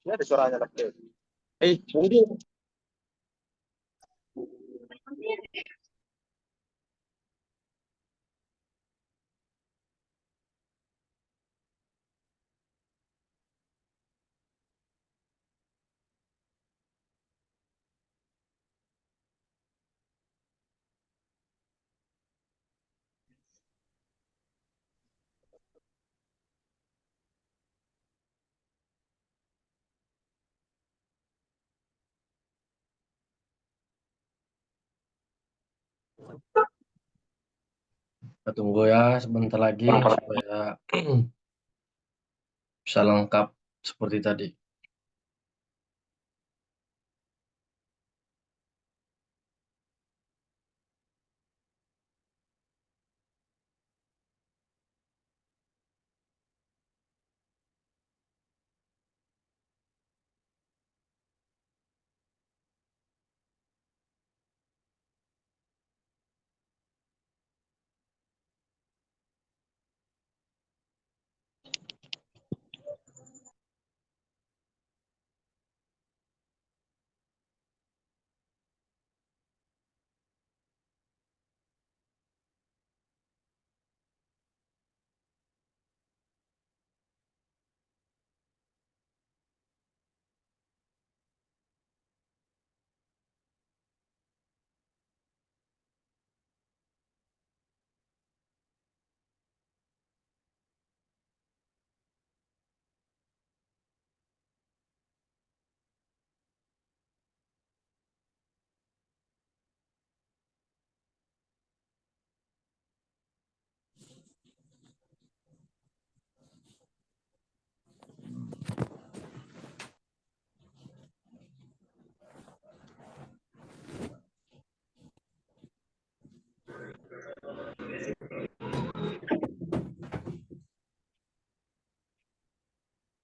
Ini ada suaranya tapi. Mungkin. Kita tunggu ya sebentar lagi supaya bisa lengkap seperti tadi.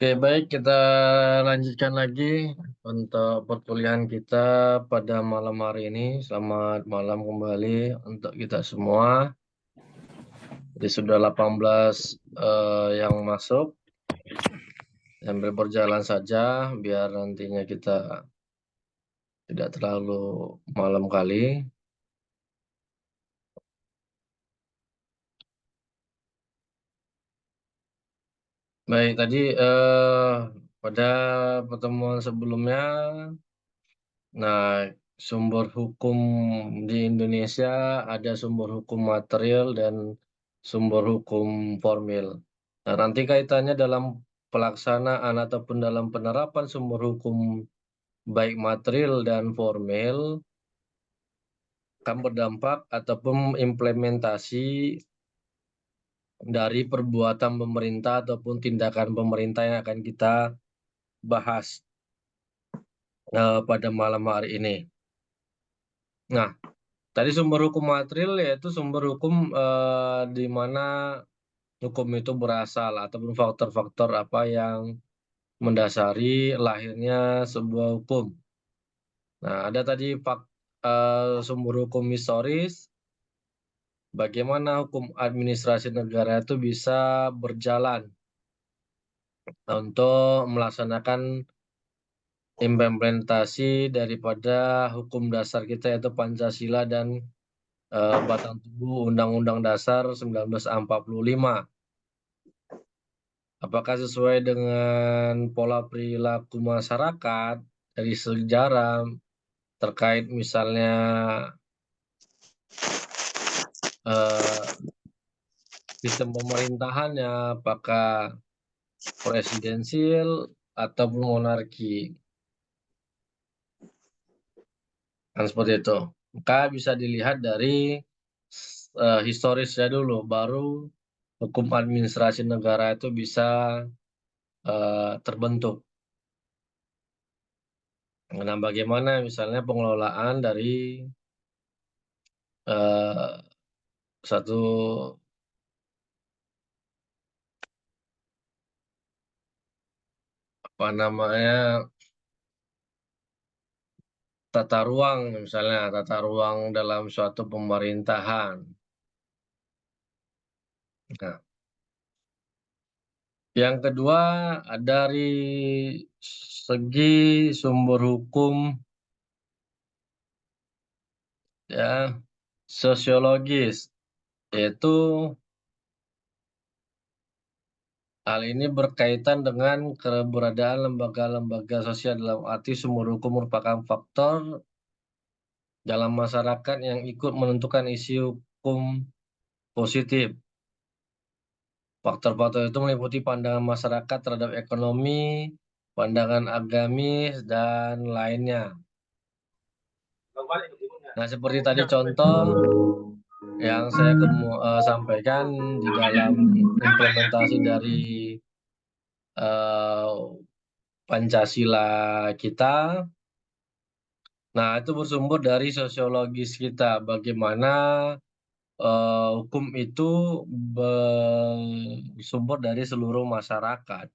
Oke, baik, kita lanjutkan lagi untuk perkuliahan kita pada malam hari ini. Selamat malam kembali untuk kita semua. Jadi sudah 18 yang masuk. Sambil berjalan saja biar nantinya kita tidak terlalu malam kali. Baik, tadi pada pertemuan sebelumnya, nah, sumber hukum di Indonesia ada sumber hukum material dan sumber hukum formil. Nah, nanti kaitannya dalam pelaksanaan ataupun dalam penerapan sumber hukum baik material dan formil akan berdampak ataupun implementasi dari perbuatan pemerintah ataupun tindakan pemerintah yang akan kita bahas pada malam hari ini. Nah, tadi sumber hukum material yaitu sumber hukum di mana hukum itu berasal ataupun faktor-faktor apa yang mendasari lahirnya sebuah hukum. Nah, ada tadi sumber hukum historis, bagaimana hukum administrasi negara itu bisa berjalan untuk melaksanakan implementasi daripada hukum dasar kita yaitu Pancasila dan Batang Tubuh Undang-Undang Dasar 1945. Apakah sesuai dengan pola perilaku masyarakat dari sejarah terkait misalnya eh, sistem pemerintahannya, apakah presidensial ataupun monarki, kan seperti itu. Maka bisa dilihat dari historisnya dulu, baru hukum administrasi negara itu bisa terbentuk. Nah, bagaimana misalnya pengelolaan dari eh, satu apa namanya tata ruang, misalnya tata ruang dalam suatu pemerintahan. Nah, Yang kedua, dari segi sumber hukum, ya, sosiologis, yaitu hal ini berkaitan dengan keberadaan lembaga-lembaga sosial dalam arti sumber hukum merupakan faktor dalam masyarakat yang ikut menentukan isi hukum positif. Faktor-faktor itu meliputi pandangan masyarakat terhadap ekonomi, pandangan agamis, dan lainnya. Nah, seperti tadi contoh yang saya sampaikan di dalam implementasi dari eh, Pancasila kita. Nah, itu bersumber dari sosiologis kita, bagaimana hukum itu bersumber dari seluruh masyarakat.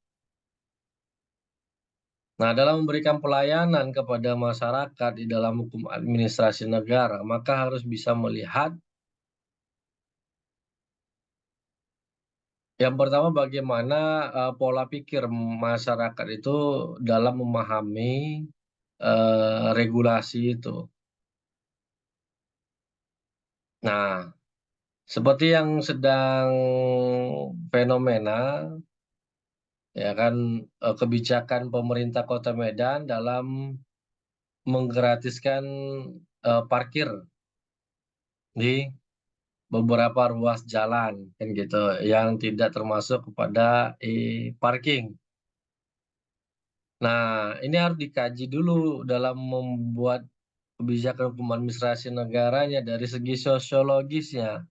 Nah, dalam memberikan pelayanan kepada masyarakat di dalam hukum administrasi negara, maka harus bisa melihat yang pertama bagaimana pola pikir masyarakat itu dalam memahami regulasi itu. Nah, seperti yang sedang fenomena, ya kan, kebijakan pemerintah Kota Medan dalam menggratiskan parkir di beberapa ruas jalan, kan gitu, yang tidak termasuk kepada parking. Nah, ini harus dikaji dulu dalam membuat kebijakan hukum administrasi negaranya dari segi sosiologisnya.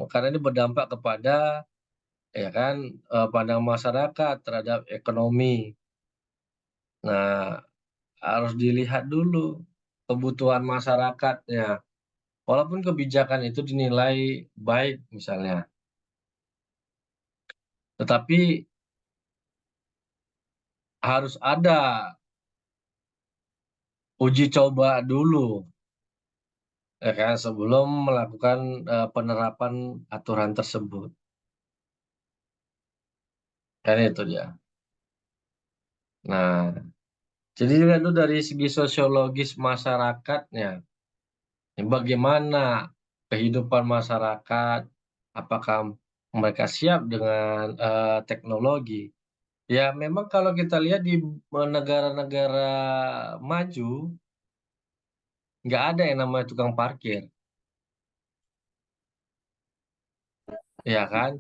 Karena ini berdampak kepada, ya kan, pandangan masyarakat terhadap ekonomi. Nah, harus dilihat dulu kebutuhan masyarakatnya. Walaupun kebijakan itu dinilai baik misalnya, tetapi harus ada uji coba dulu, ya kan, sebelum melakukan penerapan aturan tersebut. Kan itu dia. Nah, jadi dilihat dulu dari segi sosiologis masyarakatnya. Bagaimana kehidupan masyarakat, apakah mereka siap dengan teknologi? Ya, memang kalau kita lihat di negara-negara maju, nggak ada yang namanya tukang parkir, ya kan?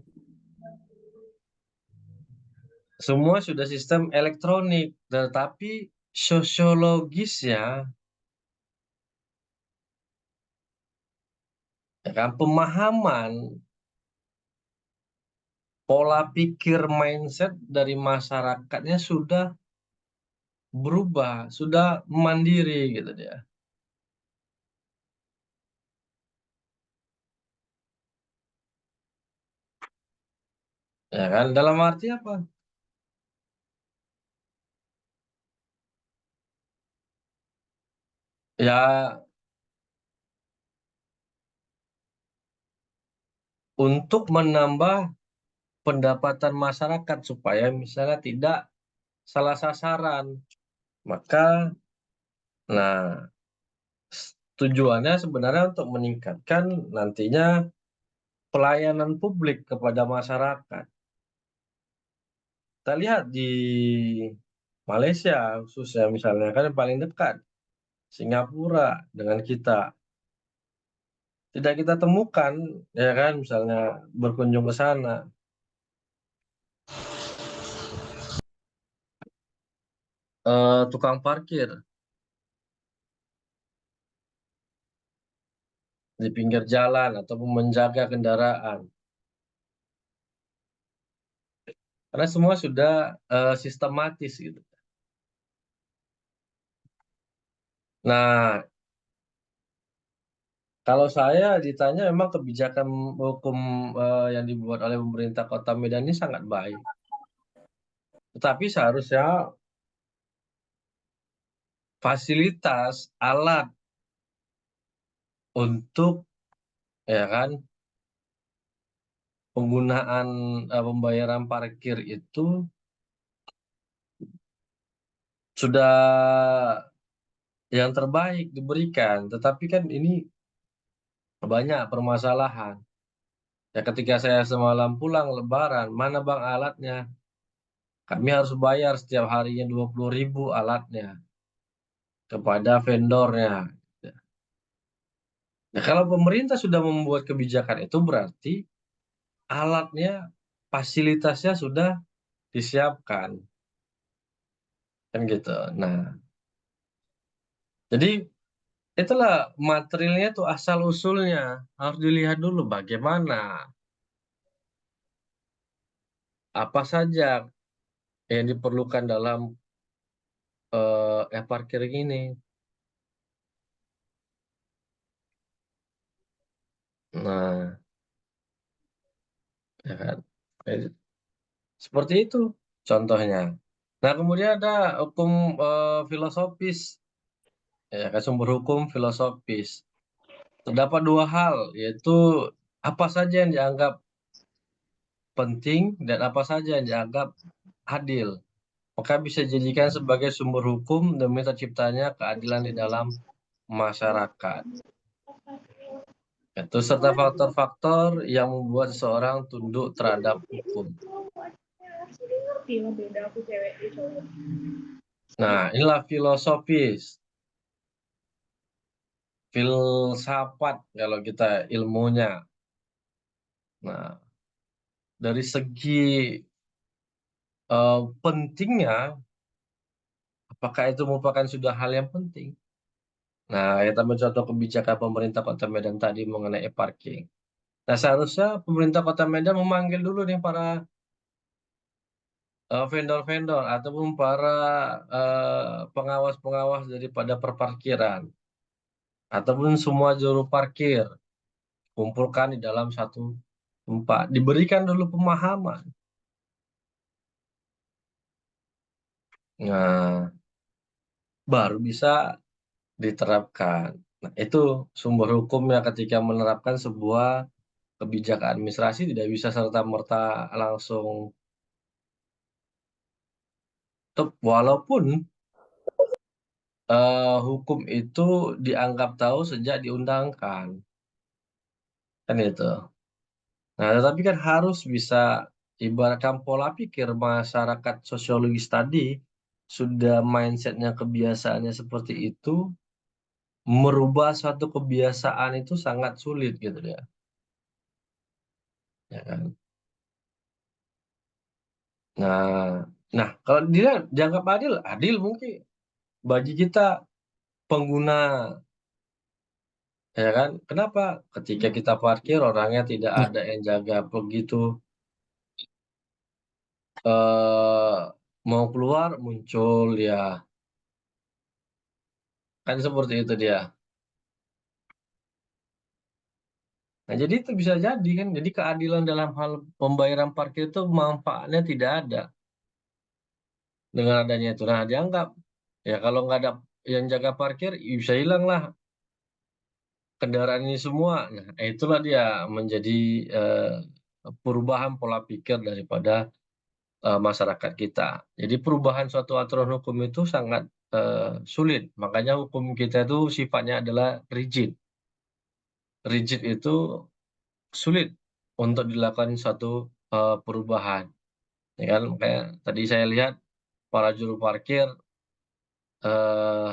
Semua sudah sistem elektronik, tetapi sosiologisnya, ya kan, pemahaman, pola pikir, mindset dari masyarakatnya sudah berubah, sudah mandiri gitu dia. Ya kan? Dalam arti apa? Ya, untuk menambah pendapatan masyarakat supaya misalnya tidak salah sasaran. Maka, nah, tujuannya sebenarnya untuk meningkatkan nantinya pelayanan publik kepada masyarakat. Kita lihat di Malaysia khususnya misalnya, kan yang paling dekat, Singapura dengan kita. Tidak kita temukan, ya kan, misalnya berkunjung ke sana, tukang parkir di pinggir jalan ataupun menjaga kendaraan. Karena semua sudah sistematis gitu. Nah, kalau saya ditanya memang kebijakan hukum yang dibuat oleh pemerintah Kota Medan ini sangat baik. Tetapi seharusnya fasilitas, alat untuk, ya kan, penggunaan pembayaran parkir itu sudah yang terbaik diberikan, tetapi kan ini banyak permasalahan. Ya ketika saya semalam pulang Lebaran, mana bang alatnya? Kami harus bayar setiap harinya 20.000 alatnya kepada vendornya. Nah, kalau pemerintah sudah membuat kebijakan itu berarti alatnya, fasilitasnya sudah disiapkan, kan gitu. Nah, jadi itulah materialnya tuh asal usulnya harus dilihat dulu bagaimana, apa saja yang diperlukan dalam e-parking ini. Nah, ya kan. Eh, Seperti itu contohnya. Nah, kemudian ada hukum filosofis, ya kan, sumber hukum filosofis. Terdapat dua hal, yaitu apa saja yang dianggap penting dan apa saja yang dianggap adil. Maka bisa dijadikan sebagai sumber hukum demi terciptanya keadilan di dalam masyarakat. Itu serta faktor-faktor yang membuat seseorang tunduk terhadap hukum. Nah, inilah filosofis, filsafat kalau kita ilmunya. Nah, dari segi pentingnya, apakah itu merupakan sudah hal yang penting? Nah, kita mencontoh kebijakan pemerintah Kota Medan tadi mengenai e-parking. Nah, seharusnya pemerintah Kota Medan memanggil dulu nih para vendor-vendor ataupun para pengawas-pengawas daripada perparkiran ataupun semua juru parkir, kumpulkan di dalam satu tempat, diberikan dulu pemahaman. Nah, baru bisa diterapkan. Nah, itu sumber hukumnya ketika menerapkan sebuah kebijakan administrasi tidak bisa serta-merta langsung walaupun hukum itu dianggap tahu sejak diundangkan, kan itu. Nah, tetapi kan harus bisa ibaratkan pola pikir masyarakat sosiologis tadi sudah mindsetnya kebiasaannya seperti itu, merubah suatu kebiasaan itu sangat sulit gitu ya kan. Nah, nah kalau dia dianggap adil, adil mungkin bagi kita pengguna, ya kan. Kenapa? Ketika kita parkir orangnya tidak ada yang jaga begitu eh mau keluar muncul ya, kan seperti itu dia. Nah, jadi itu bisa jadi kan, jadi keadilan dalam hal pembayaran parkir itu manfaatnya tidak ada dengan adanya itu. Nah, dianggap ya kalau nggak ada yang jaga parkir, ya bisa hilang lah kendaraan ini semua. Nah, itulah dia menjadi eh, perubahan pola pikir daripada masyarakat kita. Jadi perubahan suatu aturan hukum itu sangat sulit. Makanya hukum kita itu sifatnya adalah rigid. Rigid itu sulit untuk dilakukan suatu perubahan. Ya kan? Kayak tadi saya lihat para juru parkir eh,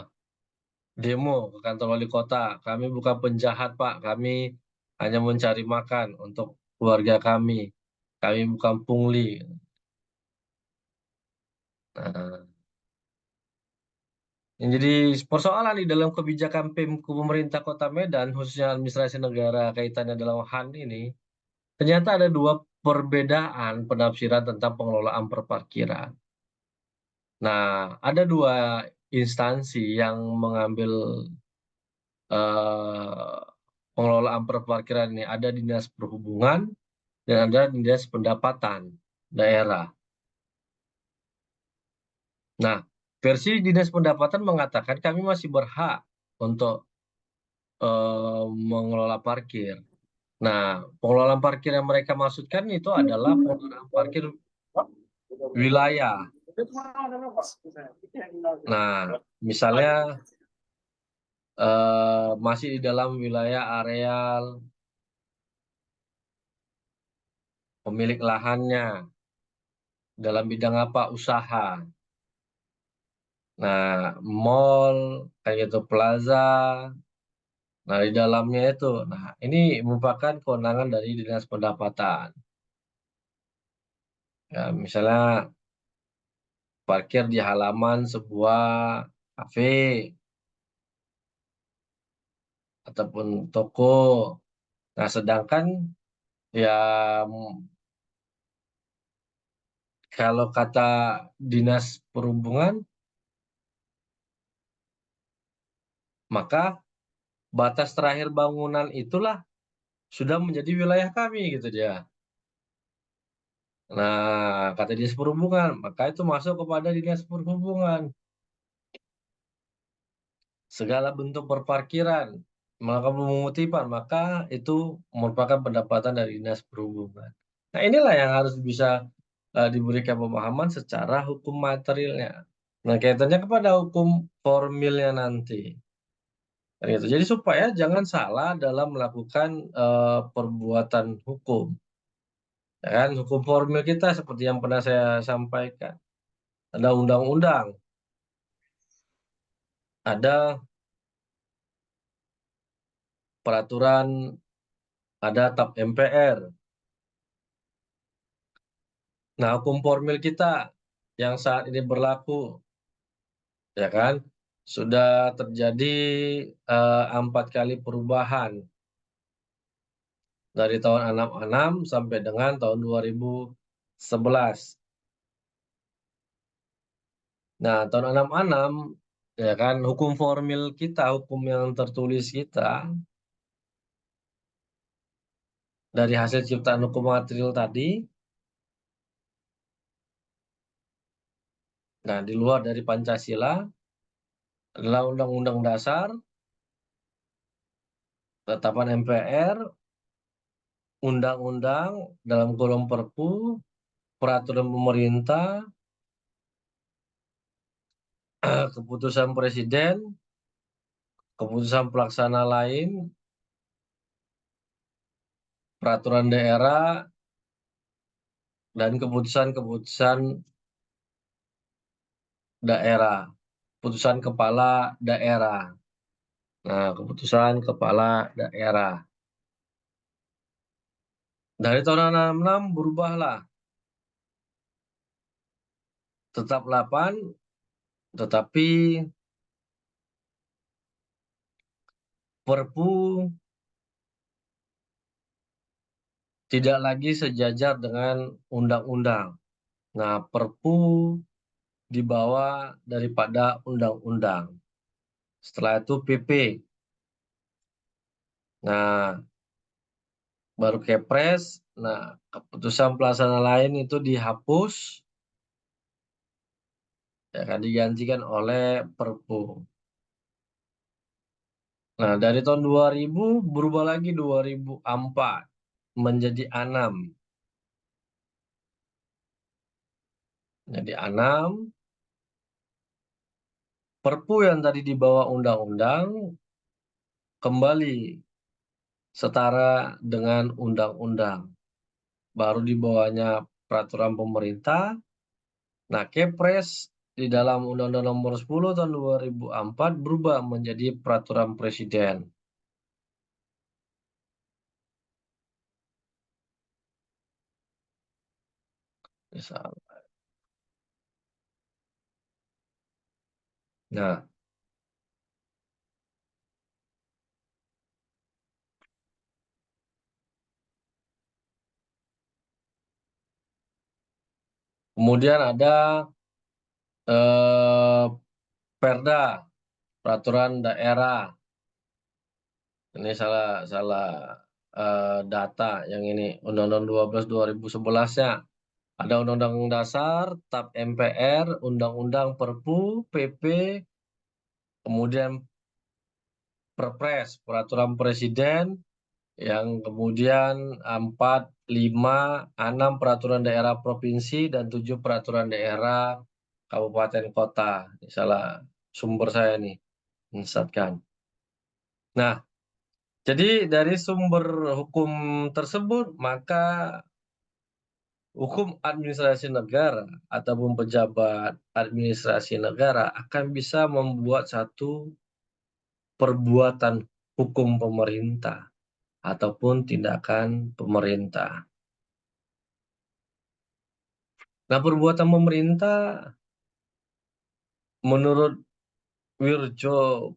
demo ke kantor wali kota. Kami bukan penjahat, Pak. Kami hanya mencari makan untuk keluarga kami. Kami bukan pungli. Nah, yang jadi persoalan di dalam kebijakan Pemko pemerintah Kota Medan, khususnya administrasi negara kaitannya dalam HAN ini, ternyata ada dua perbedaan penafsiran tentang pengelolaan perparkiran. Nah, ada dua instansi yang mengambil eh, pengelolaan perparkiran ini. Ada Dinas Perhubungan dan ada Dinas Pendapatan Daerah. Nah, versi Dinas Pendapatan mengatakan kami masih berhak untuk mengelola parkir. Nah, pengelolaan parkir yang mereka maksudkan itu adalah pengelolaan parkir wilayah. Nah, misalnya masih di dalam wilayah areal pemilik lahannya, dalam bidang apa, usaha. Nah, mall, kayak gitu, plaza, nah di dalamnya itu. Nah, ini merupakan kewenangan dari Dinas Pendapatan. Ya, misalnya parkir di halaman sebuah kafe ataupun toko. Nah, sedangkan ya kalau kata Dinas Perhubungan, maka batas terakhir bangunan itulah sudah menjadi wilayah kami, gitu dia. Nah, kata Dinas Perhubungan, maka itu masuk kepada Dinas Perhubungan. Segala bentuk perparkiran, melakukan pemutipan, maka itu merupakan pendapatan dari Dinas Perhubungan. Nah, inilah yang harus bisa diberikan pemahaman secara hukum materialnya. Nah, kaitannya kepada hukum formilnya nanti. Gitu. Jadi supaya jangan salah dalam melakukan perbuatan hukum. Ya kan, hukum formil kita seperti yang pernah saya sampaikan. Ada undang-undang, ada peraturan, ada TAP MPR. Nah, hukum formil kita yang saat ini berlaku, ya kan, sudah terjadi 4 kali perubahan dari tahun 66 sampai dengan tahun 2011. Nah, tahun 66, ya kan, hukum formil kita, hukum yang tertulis kita dari hasil ciptaan hukum material tadi, nah di luar dari Pancasila adalah Undang-Undang Dasar, Ketetapan MPR, Undang-Undang dalam kurung Perpu, Peraturan Pemerintah, keputusan Presiden, keputusan pelaksana lain, peraturan daerah, dan keputusan-keputusan daerah, keputusan kepala daerah. Nah, keputusan kepala daerah. Dari tahun 66 berubahlah. Tetap 8, tetapi Perpu tidak lagi sejajar dengan undang-undang. Nah, Perpu dibawa daripada undang-undang. Setelah itu PP. Nah, baru Kepres. Nah, keputusan pelaksana lain itu dihapus, ya kan, digantikan oleh Perpu. Nah, dari tahun 2000 berubah lagi 2004 menjadi 6. Jadi 6, Perpu yang tadi dibawa undang-undang kembali setara dengan undang-undang. Baru di bawahnya peraturan pemerintah. Nah, Kepres di dalam Undang-Undang Nomor 10 Tahun 2004 berubah menjadi peraturan presiden. Misal. Nah, kemudian ada eh, Perda, peraturan daerah. Ini salah data yang ini Undang-Undang 12 2011-nya. Ada Undang-Undang Dasar, TAP MPR, Undang-Undang Perpu, PP, kemudian Perpres, peraturan presiden, yang kemudian 4, 5, 6 peraturan daerah provinsi dan 7 peraturan daerah kabupaten kota. Ini salah sumber saya nih, mensesatkan. Nah, jadi dari sumber hukum tersebut, maka hukum administrasi negara ataupun pejabat administrasi negara akan bisa membuat satu perbuatan hukum pemerintah ataupun tindakan pemerintah. Nah, perbuatan pemerintah menurut Wirjo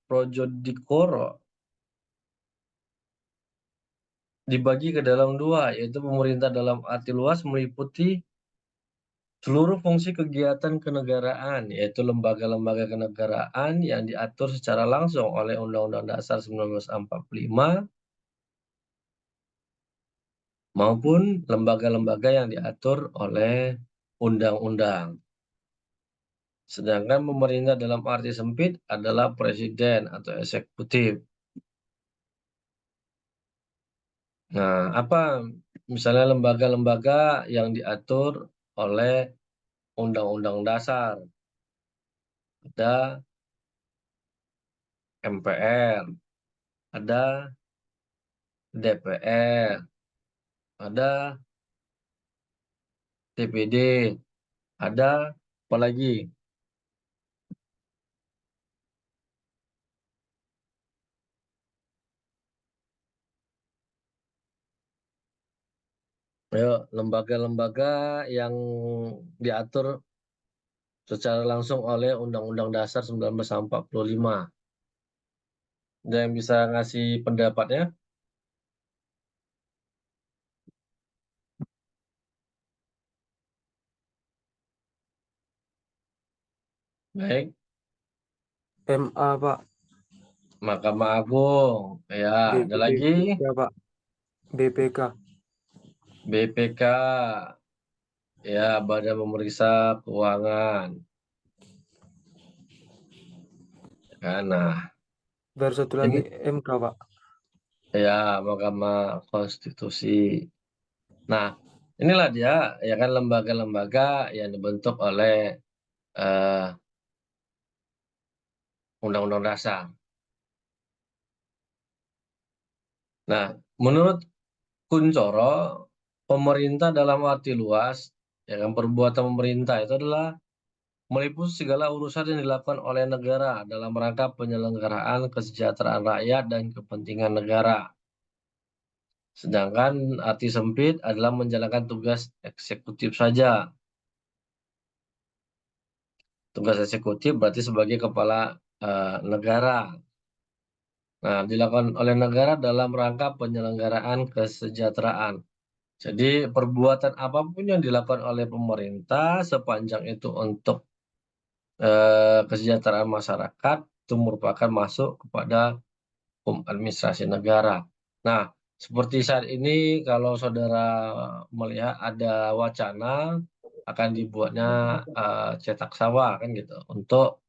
Projodikoro dibagi ke dalam dua, yaitu pemerintah dalam arti luas meliputi seluruh fungsi kegiatan kenegaraan, yaitu lembaga-lembaga kenegaraan yang diatur secara langsung oleh Undang-Undang Dasar 1945 maupun lembaga-lembaga yang diatur oleh undang-undang. Sedangkan pemerintah dalam arti sempit adalah presiden atau eksekutif. Nah, apa misalnya lembaga-lembaga yang diatur oleh Undang-Undang Dasar? Ada MPR, ada DPR, ada DPD, ada apa lagi? Ayo, lembaga-lembaga yang diatur secara langsung oleh Undang-Undang Dasar 1945. Ada yang bisa ngasih pendapatnya? Baik, MA, Pak. Mahkamah Agung. Ya, ada lagi BPK, Pak. BPK. BPK. Ya, Badan Pemeriksa Keuangan. Kan, nah, Baru satu lagi ini MK, Pak. ya Mahkamah Konstitusi. Nah, inilah dia ya kan lembaga-lembaga yang dibentuk oleh eh, Undang-Undang Dasar. Nah, menurut Kuncoro, pemerintah dalam arti luas, ya kan perbuatan pemerintah itu adalah meliputi segala urusan yang dilakukan oleh negara dalam rangka penyelenggaraan kesejahteraan rakyat dan kepentingan negara. Sedangkan arti sempit adalah menjalankan tugas eksekutif saja. Tugas eksekutif berarti sebagai kepala negara. Nah, dilakukan oleh negara dalam rangka penyelenggaraan kesejahteraan. Jadi perbuatan apapun yang dilakukan oleh pemerintah sepanjang itu untuk kesejahteraan masyarakat itu merupakan masuk kepada hukum administrasi negara. Nah, seperti saat ini kalau saudara melihat ada wacana akan dibuatnya cetak sawah kan gitu untuk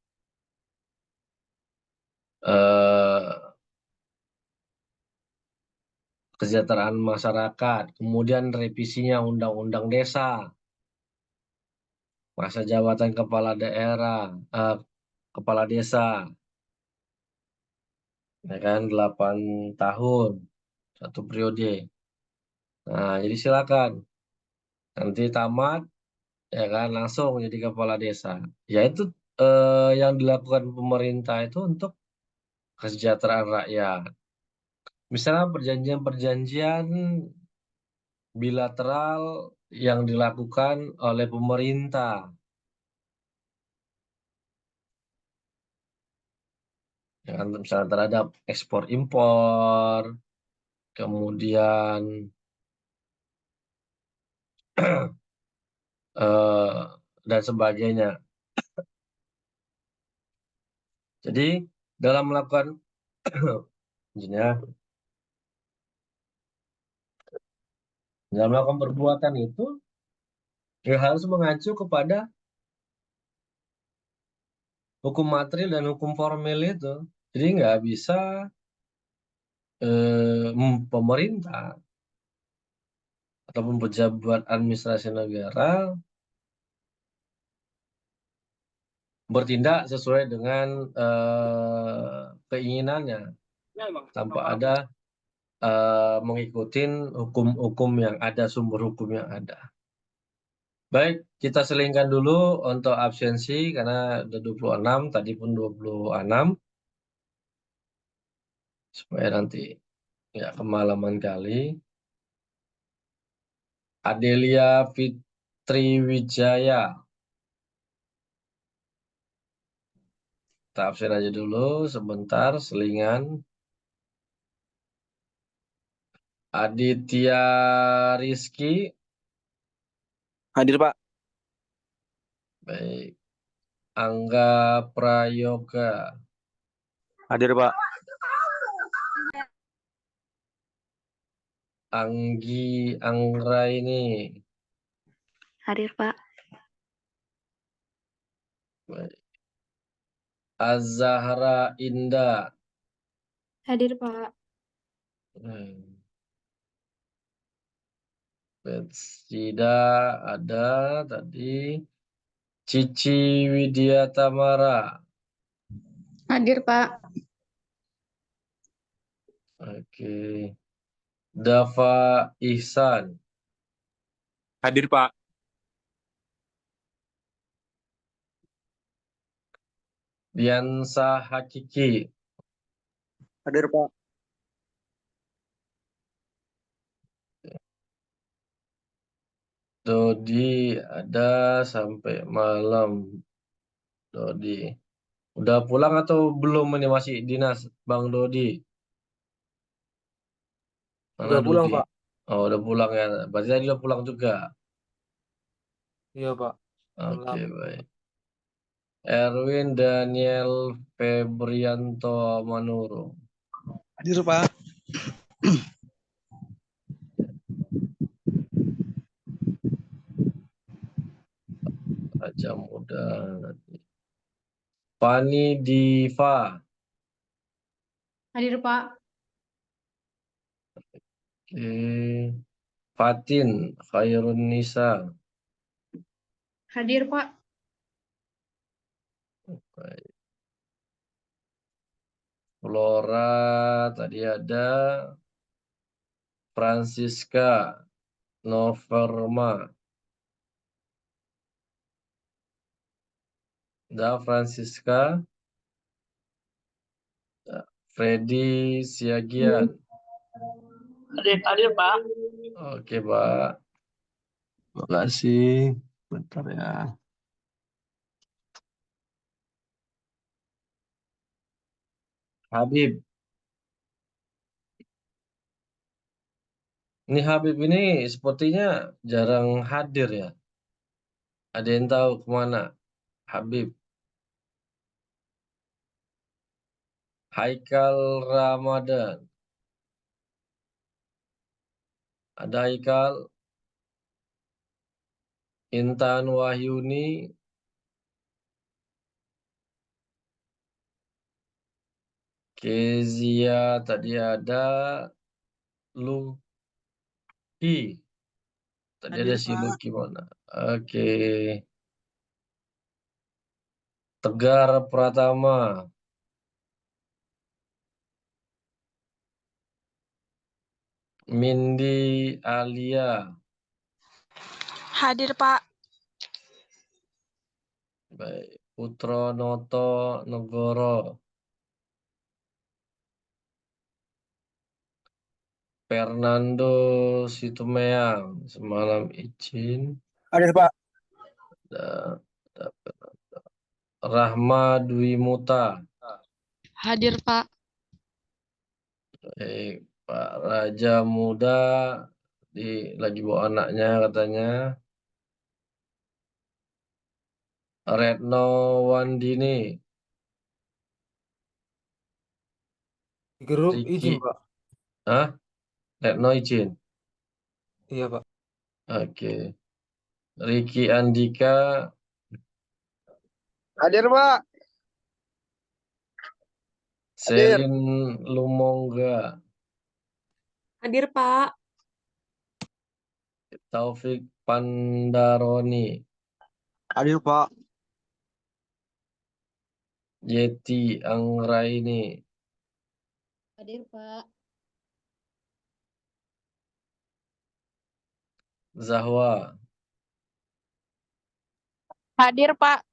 kesejahteraan masyarakat. Kemudian revisinya Undang-Undang Desa, masa jabatan kepala daerah, kepala desa, ya kan 8 tahun satu periode. Nah, jadi silakan nanti tamat ya kan langsung jadi kepala desa. Ya itu yang dilakukan pemerintah itu untuk kesejahteraan rakyat. Misalnya perjanjian-perjanjian bilateral yang dilakukan oleh pemerintah, ya kan, misalnya terhadap ekspor impor, kemudian eh, dan sebagainya. Jadi dalam melakukan ya, dalam melakukan perbuatan itu ya harus mengacu kepada hukum material dan hukum formil itu. Jadi nggak bisa pemerintah ataupun pejabat administrasi negara bertindak sesuai dengan keinginannya tanpa ada mengikuti hukum-hukum yang ada, sumber hukum yang ada. Baik, kita selingkan dulu untuk absensi karena ada 26, tadi pun 26, supaya nanti nggak kemalaman kali. Adelia Fitriwijaya, kita absen aja dulu sebentar, selingan. Aditya Rizky, Hadir, Pak. baik. Angga Prayoga, Hadir, Pak. Anggi Anggraini, Hadir, Pak. baik. Azahra Indah, Hadir, Pak. Betsida ada tadi. Cici Widya Tamara, Hadir, Pak. oke. Dava Ihsan, Hadir, Pak. Diansa Hakiki, Hadir, Pak. Dodi ada sampai malam. Dodi udah pulang atau belum, ini masih dinas Bang Dodi? Mana Udah pulang, Dodi? Pak. Oh, udah pulang ya. Berarti tadi udah pulang juga. Iya, Pak. Oke, Malam. baik. Erwin Daniel Febrianto Manuro, Hadir, Pak. Raja Muda. Fani Diva, Hadir, Pak. oke. Fatin Khairun Nisa, Hadir, Pak. baik. Flora tadi ada. Francisca Noverma, da Francisca. Freddy Siagian, Hadir, Pak. oke Pak, makasih. Bentar ya. Habib, ini Habib ini sepertinya jarang hadir ya. Ada yang tahu kemana Habib? Haikal Ramadan, ada Haikal. Intan Wahyuni, Kezia tadi ada. Luki, tadi ada Hadir, si Pak. Luki mana? Oke. Tegar Pratama, Mindy Alia, Hadir, Pak. baik. Putro Noto Negoro, Fernando Situmeang, semalam izin. Hadir, Pak. Da- da- Rahma Dwi Muta, Hadir, Pak. baik. Pak Raja Muda lagi bawa anaknya katanya. Retno Wandini, Di grup Ricky, izin, Pak. hah? Retno izin, Iya, Pak. oke. Ricky Andika, Hadir, Pak. Hadir. Selin Lumongga, Hadir, Pak. Taufik Pandaroni, Hadir Pak. Yeti Anggraini, Hadir, Pak. Zahwa. Hadir, Pak.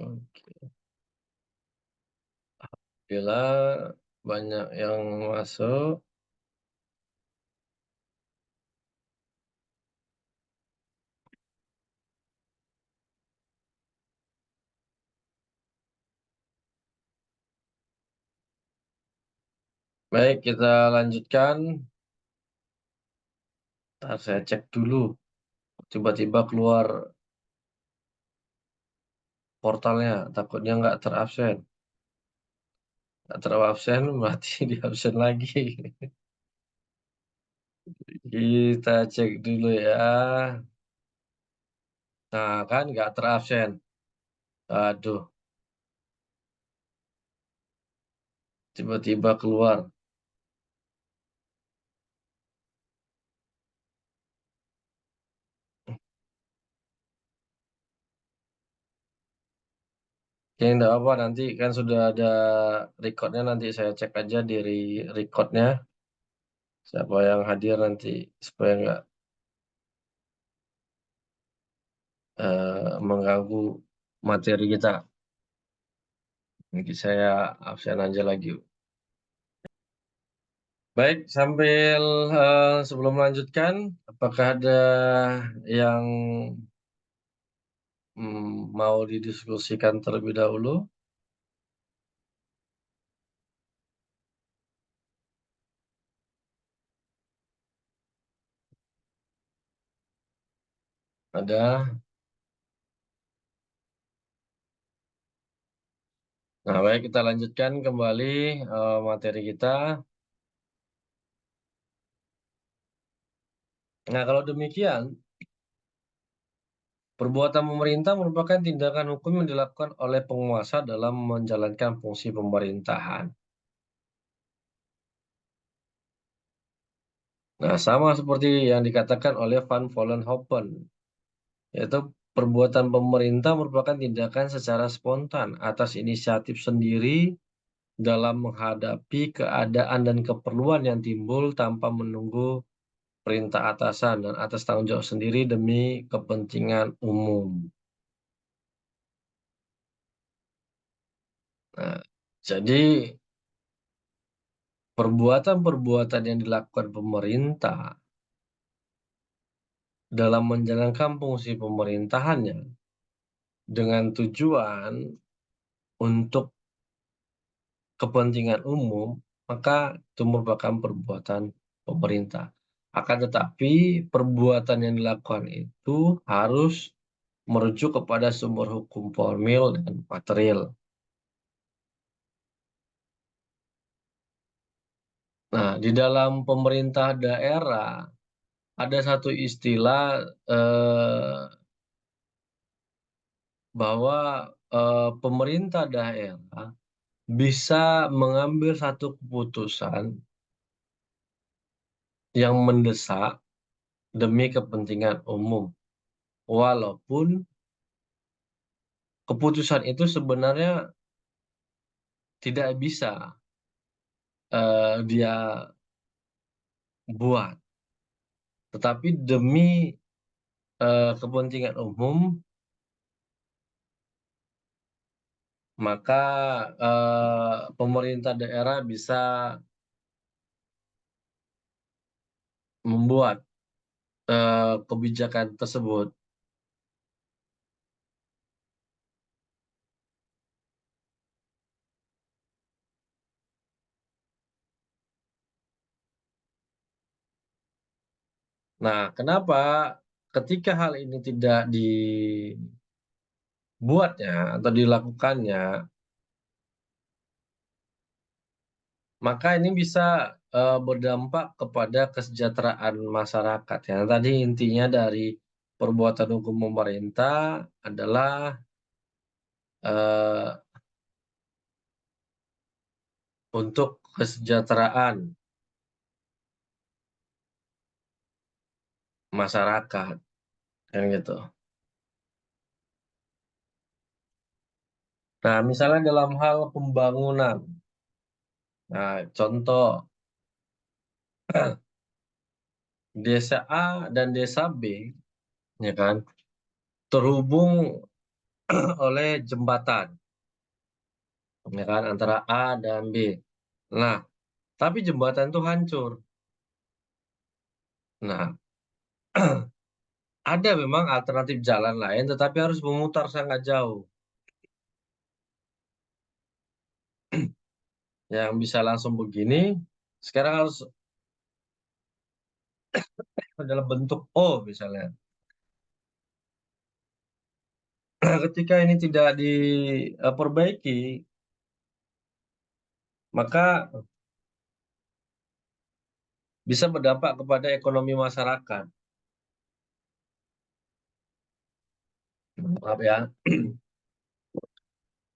Oke. Bila banyak yang masuk. Baik, kita lanjutkan. Ntar saya cek dulu. Tiba-tiba keluar portalnya, takutnya nggak terabsen. Nggak terabsen berarti di absen lagi. Kita cek dulu ya. Nah, kan nggak terabsen. Aduh, tiba-tiba keluar. Oke, enggak apa, nanti kan sudah ada recordnya, nanti saya cek aja di recordnya. Siapa yang hadir nanti, supaya nggak mengganggu materi kita. Nanti saya absen aja lagi. Baik, sambil sebelum melanjutkan, apakah ada yang mau didiskusikan terlebih dahulu? Ada? Nah, baik, kita lanjutkan kembali materi kita. Nah, kalau demikian, perbuatan pemerintah merupakan tindakan hukum yang dilakukan oleh penguasa dalam menjalankan fungsi pemerintahan. Nah, sama seperti yang dikatakan oleh Van Vollenhoven, yaitu perbuatan pemerintah merupakan tindakan secara spontan atas inisiatif sendiri dalam menghadapi keadaan dan keperluan yang timbul tanpa menunggu perintah atasan dan atas tanggung jawab sendiri demi kepentingan umum. Nah, jadi perbuatan-perbuatan yang dilakukan pemerintah dalam menjalankan fungsi pemerintahannya dengan tujuan untuk kepentingan umum, maka itu merupakan perbuatan pemerintah. Akan tetapi perbuatan yang dilakukan itu harus merujuk kepada sumber hukum formil dan material. Nah, di dalam pemerintah daerah ada satu istilah bahwa pemerintah daerah bisa mengambil satu keputusan yang mendesak demi kepentingan umum, walaupun keputusan itu sebenarnya tidak bisa dia buat, tetapi demi kepentingan umum, maka pemerintah daerah bisa membuat kebijakan tersebut. Nah, kenapa ketika hal ini tidak dibuatnya atau dilakukannya, maka ini bisa berdampak kepada kesejahteraan masyarakat. Ya, tadi intinya dari perbuatan hukum pemerintah adalah untuk kesejahteraan masyarakat, kan gitu. Nah, misalnya dalam hal pembangunan, nah contoh desa A dan desa B, ya kan, terhubung oleh jembatan, ya kan, antara A dan B. Nah, tapi jembatan itu hancur. Nah, ada memang alternatif jalan lain, tetapi harus memutar sangat jauh. Yang bisa langsung begini, sekarang harus dalam bentuk O misalnya. Ketika ini tidak diperbaiki, maka bisa berdampak kepada ekonomi masyarakat. Maaf ya.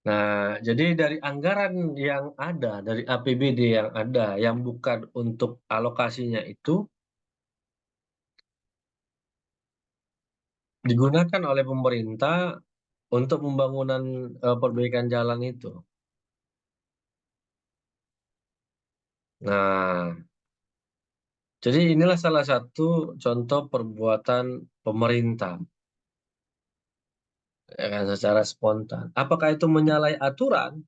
Nah, jadi dari anggaran yang ada, dari APBD yang ada, yang bukan untuk alokasinya itu, digunakan oleh pemerintah untuk pembangunan perbaikan jalan itu. Nah, jadi inilah salah satu contoh perbuatan pemerintah, ya kan, secara spontan. Apakah itu menyalahi aturan?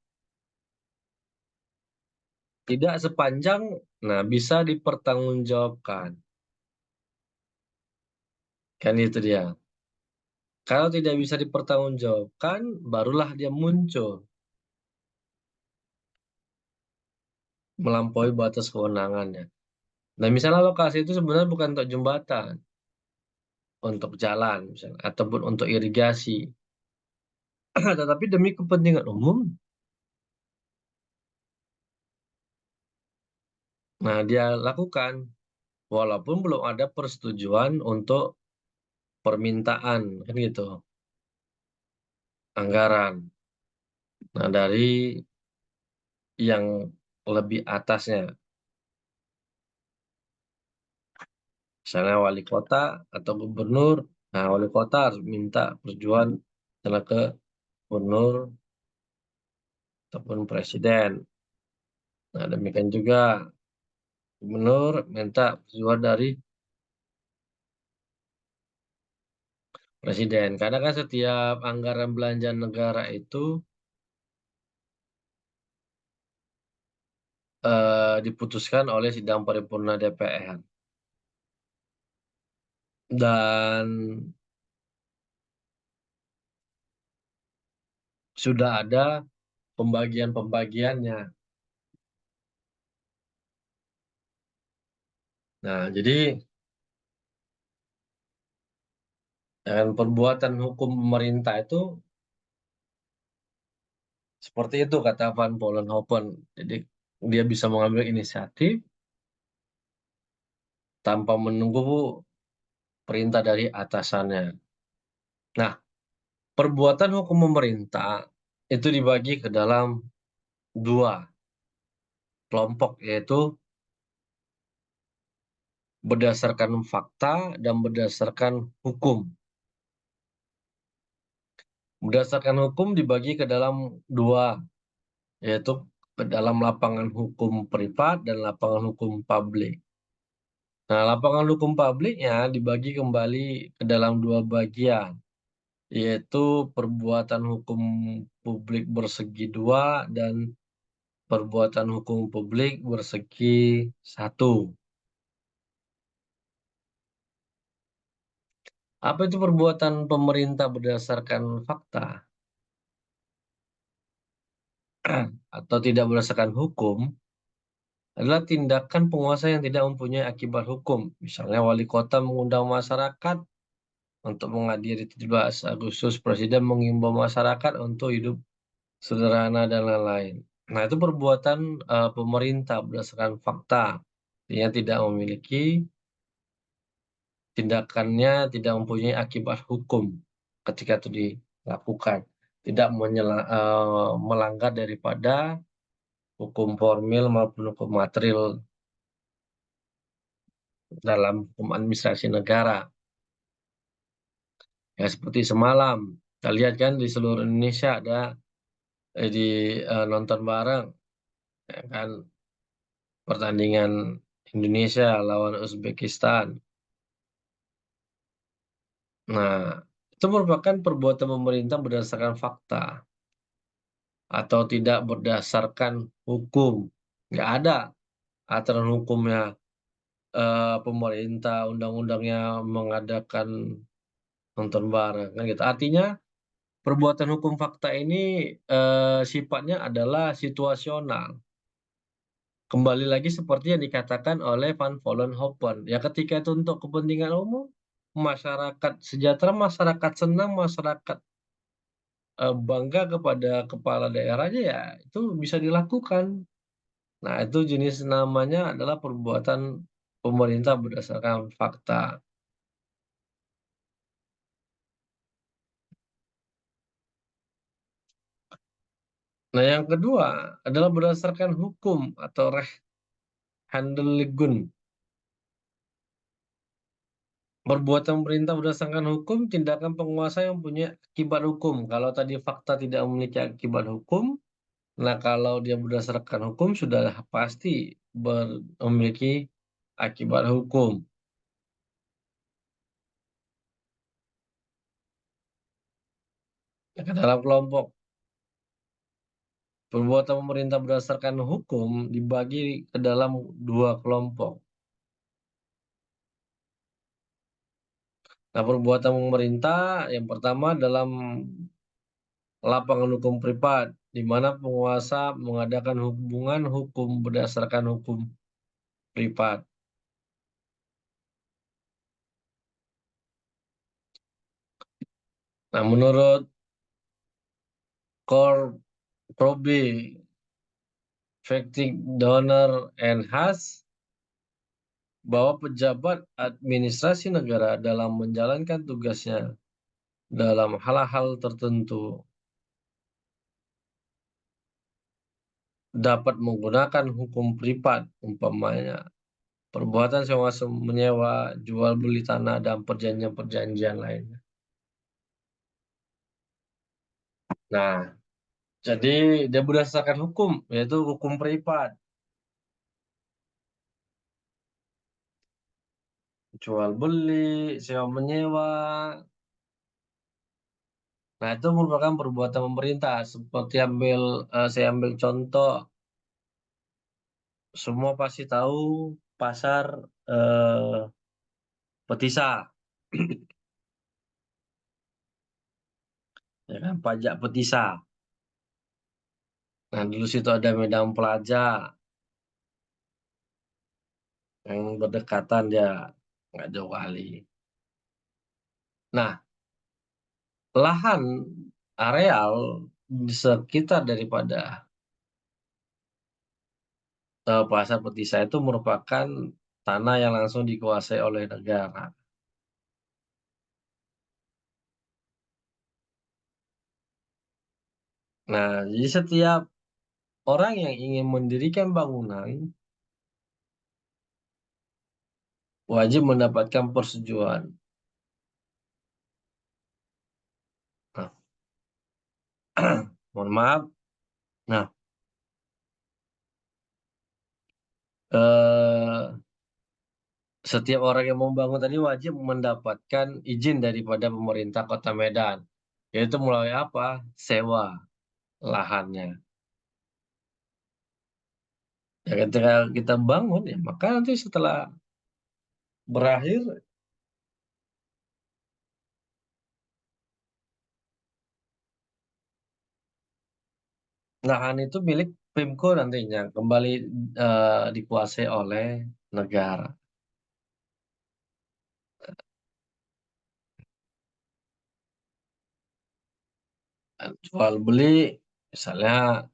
Tidak sepanjang, nah bisa dipertanggungjawabkan. Kan itu dia. Kalau tidak bisa dipertanggungjawabkan, barulah dia muncul melampaui batas kewenangannya. Nah, misalnya lokasi itu sebenarnya bukan untuk jembatan, untuk jalan misalnya, ataupun untuk irigasi, tetapi demi kepentingan umum. Nah, dia lakukan walaupun belum ada persetujuan untuk permintaan, kan gitu, anggaran. Nah, dari yang lebih atasnya, misalnya wali kota atau gubernur. Nah, wali kota harus minta persetujuan misalnya ke gubernur ataupun presiden. Nah, demikian juga gubernur minta persetujuan dari presiden. Karena kan setiap anggaran belanja negara itu diputuskan oleh sidang paripurna DPR. Dan sudah ada pembagian-pembagiannya. Nah, jadi dengan perbuatan hukum pemerintah itu seperti itu kata Van Vollenhoven. Jadi dia bisa mengambil inisiatif tanpa menunggu perintah dari atasannya. Nah, perbuatan hukum pemerintah itu dibagi ke dalam dua kelompok, yaitu berdasarkan fakta dan berdasarkan hukum. Berdasarkan hukum dibagi ke dalam dua, yaitu ke dalam lapangan hukum privat dan lapangan hukum publik. Nah, lapangan hukum publiknya dibagi kembali ke dalam dua bagian, yaitu perbuatan hukum publik bersegi dua dan perbuatan hukum publik bersegi satu. Apa itu perbuatan pemerintah berdasarkan fakta atau tidak berdasarkan hukum? Adalah tindakan penguasa yang tidak mempunyai akibat hukum. Misalnya wali kota mengundang masyarakat untuk menghadiri 17 Agustus, presiden mengimbau masyarakat untuk hidup sederhana dan lain-lain. Nah, itu perbuatan pemerintah berdasarkan fakta. Dia tidak memiliki, tindakannya tidak mempunyai akibat hukum ketika itu dilakukan. Tidak melanggar daripada hukum formil maupun hukum material dalam hukum administrasi negara. Ya seperti semalam, kita lihat kan di seluruh Indonesia ada nonton bareng, ya kan, pertandingan Indonesia lawan Uzbekistan. Nah, itu merupakan perbuatan pemerintah berdasarkan fakta atau tidak berdasarkan hukum. Nggak ada aturan hukumnya pemerintah, undang-undangnya mengadakan nonton bareng kan gitu. Artinya perbuatan hukum fakta ini sifatnya adalah situasional. Kembali lagi seperti yang dikatakan oleh Van Vollenhoven. Ya ketika itu untuk kepentingan umum, masyarakat sejahtera, masyarakat senang, masyarakat bangga kepada kepala daerahnya, ya itu bisa dilakukan. Nah, itu jenis namanya adalah perbuatan pemerintah berdasarkan fakta. Nah, yang kedua adalah berdasarkan hukum atau Rechtshandlegung. Perbuatan pemerintah berdasarkan hukum, tindakan penguasa yang punya akibat hukum. Kalau tadi fakta tidak memiliki akibat hukum, nah kalau dia berdasarkan hukum sudah pasti memiliki akibat hukum. Ya, ke dalam kelompok perbuatan pemerintah berdasarkan hukum dibagi ke dalam dua kelompok. Nah, perbuatan pemerintah yang pertama dalam lapangan hukum privat, di mana penguasa mengadakan hubungan hukum berdasarkan hukum privat. Nah, menurut Corby, Fektik, Donner, and Haas, bahwa pejabat administrasi negara dalam menjalankan tugasnya dalam hal-hal tertentu dapat menggunakan hukum privat, umpamanya perbuatan sewa menyewa, jual beli tanah, dan perjanjian-perjanjian lainnya. Nah, jadi dia berdasarkan hukum, yaitu hukum privat. Jual beli, sewa menyewa. Nah, itu merupakan perbuatan pemerintah. Seperti saya ambil contoh, semua pasti tahu pasar Petisa, ya kan, pajak Petisa. Nah, dulu situ ada Medan Plaza yang berdekatan, dia nggak jauh kali. Nah, lahan areal di sekitar daripada pasar Petisa itu merupakan tanah yang langsung dikuasai oleh negara. Nah, jadi setiap orang yang ingin mendirikan bangunan wajib mendapatkan persetujuan. Nah, mohon maaf. Nah, setiap orang yang membangun tadi wajib mendapatkan izin daripada pemerintah Kota Medan, yaitu melalui apa? Sewa lahannya. Ya, ketika kita bangun, ya maka nanti setelah berakhir, lahan itu milik Pemko nantinya kembali dikuasai oleh negara. Jual beli, misalnya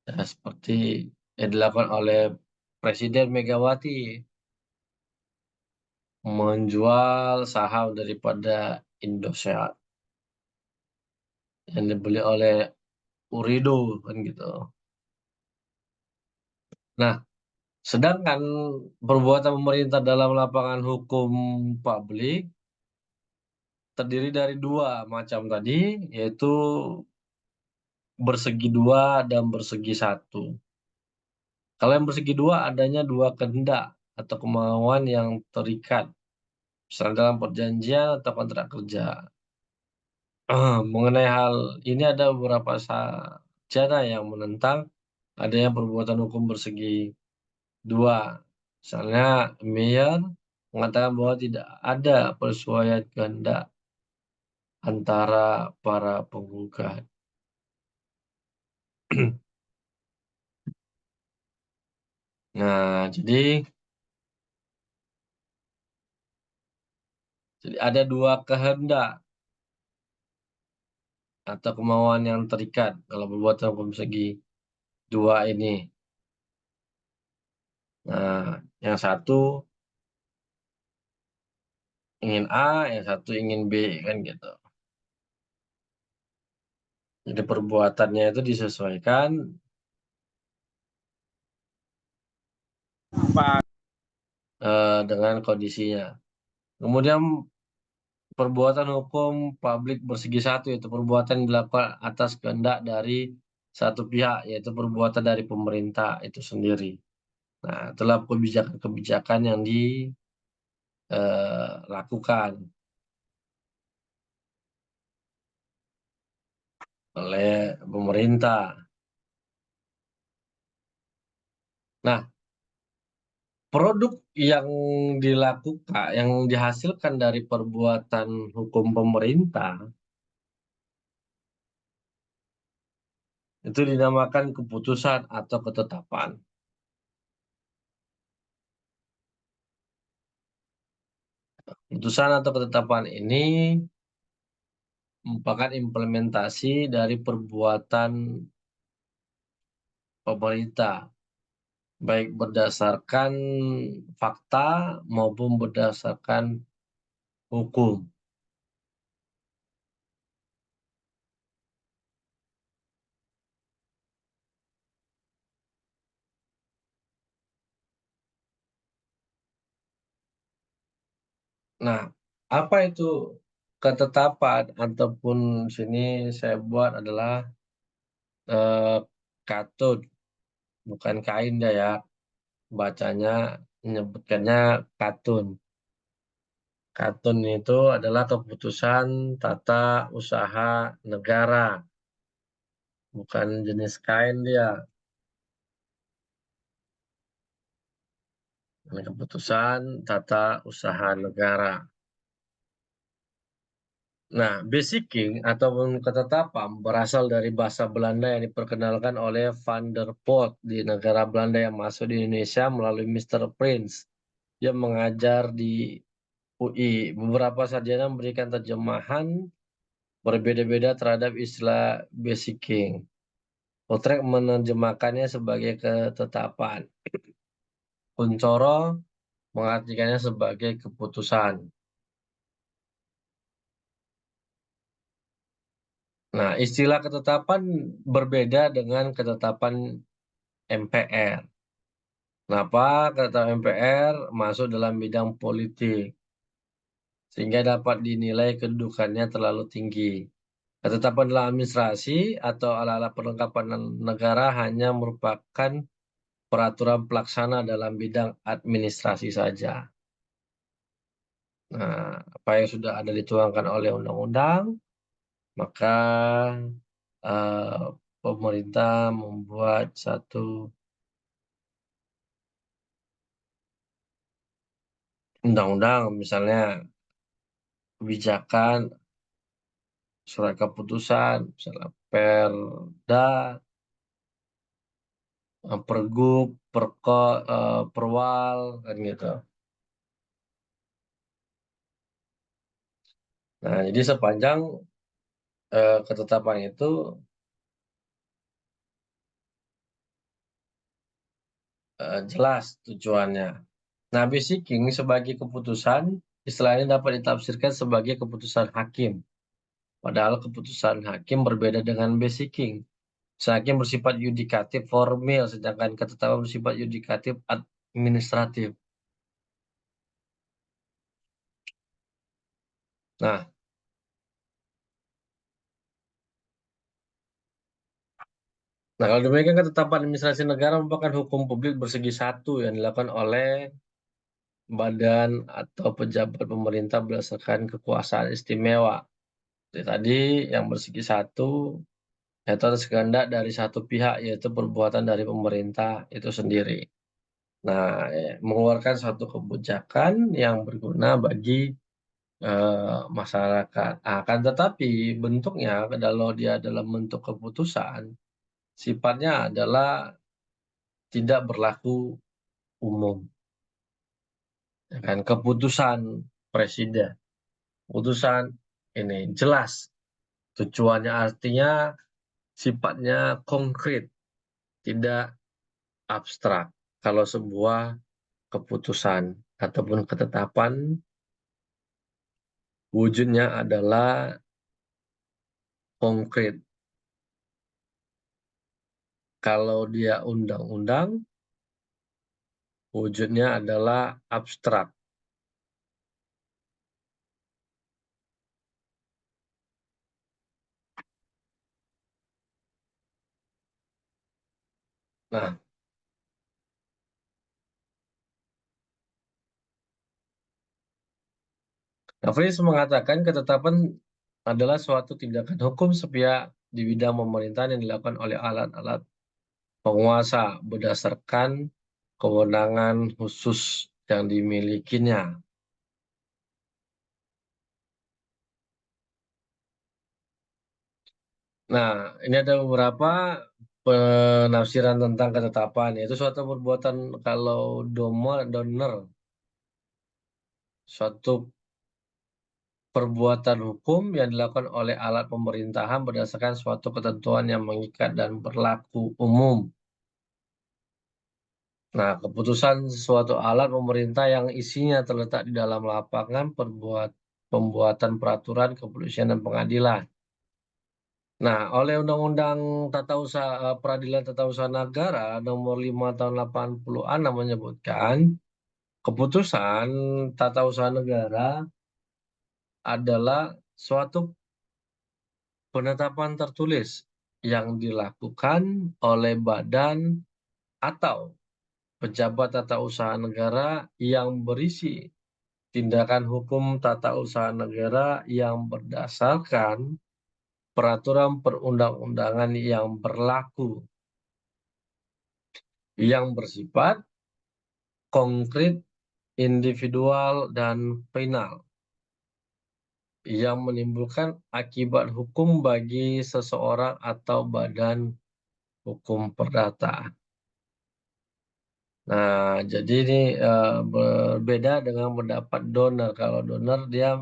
ya, seperti yang dilakukan oleh Presiden Megawati, menjual saham daripada Indosiar yang dibeli oleh Urido kan gitu. Nah, sedangkan perbuatan pemerintah dalam lapangan hukum publik terdiri dari dua macam tadi, yaitu bersegi dua dan bersegi satu. Kalau yang bersegi dua adanya dua kehendak atau kemauan yang terikat, misalnya dalam perjanjian atau kontrak kerja. Mengenai hal ini ada beberapa sarjana yang menentang adanya perbuatan hukum bersegi dua. Misalnya Meyer mengatakan bahwa tidak ada persesuaian kehendak antara para penggugat. Nah, jadi ada dua kehendak atau kemauan yang terikat kalau perbuatan hukum segi dua ini. Nah, yang satu ingin A, yang satu ingin B, kan gitu. Jadi perbuatannya itu disesuaikan dengan kondisinya. Kemudian perbuatan hukum publik bersegi satu, yaitu perbuatan yang dilakukan atas kehendak dari satu pihak, yaitu perbuatan dari pemerintah itu sendiri. Nah, itulah kebijakan-kebijakan yang dilakukan oleh pemerintah. Nah, produk yang dilakukan, yang dihasilkan dari perbuatan hukum pemerintah, itu dinamakan keputusan atau ketetapan. Keputusan atau ketetapan ini merupakan implementasi dari perbuatan pemerintah, baik berdasarkan fakta maupun berdasarkan hukum. Nah, apa itu ketetapan ataupun sini saya buat adalah katun, bukan kain ya, bacanya menyebutkannya katun. Katun itu adalah keputusan tata usaha negara, bukan jenis kain dia. Ini keputusan tata usaha negara. Nah, basicking ataupun ketetapan berasal dari bahasa Belanda yang diperkenalkan oleh Van der Poel di negara Belanda yang masuk di Indonesia melalui Mr. Prince yang mengajar di UI. Beberapa sarjana memberikan terjemahan berbeda-beda terhadap istilah basicking. Utrecht menerjemahkannya sebagai ketetapan. Kuncoro mengartikannya sebagai keputusan. Nah, istilah ketetapan berbeda dengan ketetapan MPR. Kenapa ketetapan MPR masuk dalam bidang politik? Sehingga dapat dinilai kedudukannya terlalu tinggi. Ketetapan dalam administrasi atau ala-ala perlengkapan negara hanya merupakan peraturan pelaksana dalam bidang administrasi saja. Nah, apa yang sudah ada dituangkan oleh undang-undang, maka pemerintah membuat satu undang-undang, misalnya kebijakan, surat keputusan, misalnya Perda, Pergub, Perwal, kan gitu. Nah, jadi sepanjang ketetapan itu jelas tujuannya. Nah, basicking sebagai keputusan, istilahnya dapat ditafsirkan sebagai keputusan hakim. Padahal keputusan hakim berbeda dengan basicking. Hakim bersifat yudikatif formil, sedangkan ketetapan bersifat yudikatif administratif. Nah, Nah, kalau demikian ketetapan administrasi negara merupakan hukum publik bersegi satu yang dilakukan oleh badan atau pejabat pemerintah berdasarkan kekuasaan istimewa. Seperti tadi yang bersegi satu yaitu atas kehendak dari satu pihak, yaitu perbuatan dari pemerintah itu sendiri. Nah, mengeluarkan suatu kebijakan yang berguna bagi masyarakat. Akan tetapi bentuknya kalau dia dalam bentuk keputusan, sifatnya adalah tidak berlaku umum. Ya kan? Keputusan presiden, keputusan ini jelas tujuannya, artinya sifatnya konkret, tidak abstrak. Kalau sebuah keputusan ataupun ketetapan wujudnya adalah konkret. Kalau dia undang-undang, wujudnya adalah abstrak. Nah, Nafis mengatakan ketetapan adalah suatu tindakan hukum sepihak di bidang pemerintahan yang dilakukan oleh alat-alat penguasa berdasarkan kewenangan khusus yang dimilikinya. Nah, ini ada beberapa penafsiran tentang ketetapan, yaitu suatu perbuatan kalau donor, suatu perbuatan hukum yang dilakukan oleh alat pemerintahan berdasarkan suatu ketentuan yang mengikat dan berlaku umum. Nah, keputusan suatu alat pemerintah yang isinya terletak di dalam lapangan pembuatan peraturan kepolisian dan pengadilan. Nah, oleh Undang-Undang Peradilan Tata Usaha Negara Nomor 5 Tahun 80-an menyebutkan keputusan tata usaha negara adalah suatu penetapan tertulis yang dilakukan oleh badan atau pejabat tata usaha negara yang berisi tindakan hukum tata usaha negara yang berdasarkan peraturan perundang-undangan yang berlaku, yang bersifat konkret, individual, dan final, yang menimbulkan akibat hukum bagi seseorang atau badan hukum perdata. Nah, jadi ini berbeda dengan pendapat donor. Kalau donor dia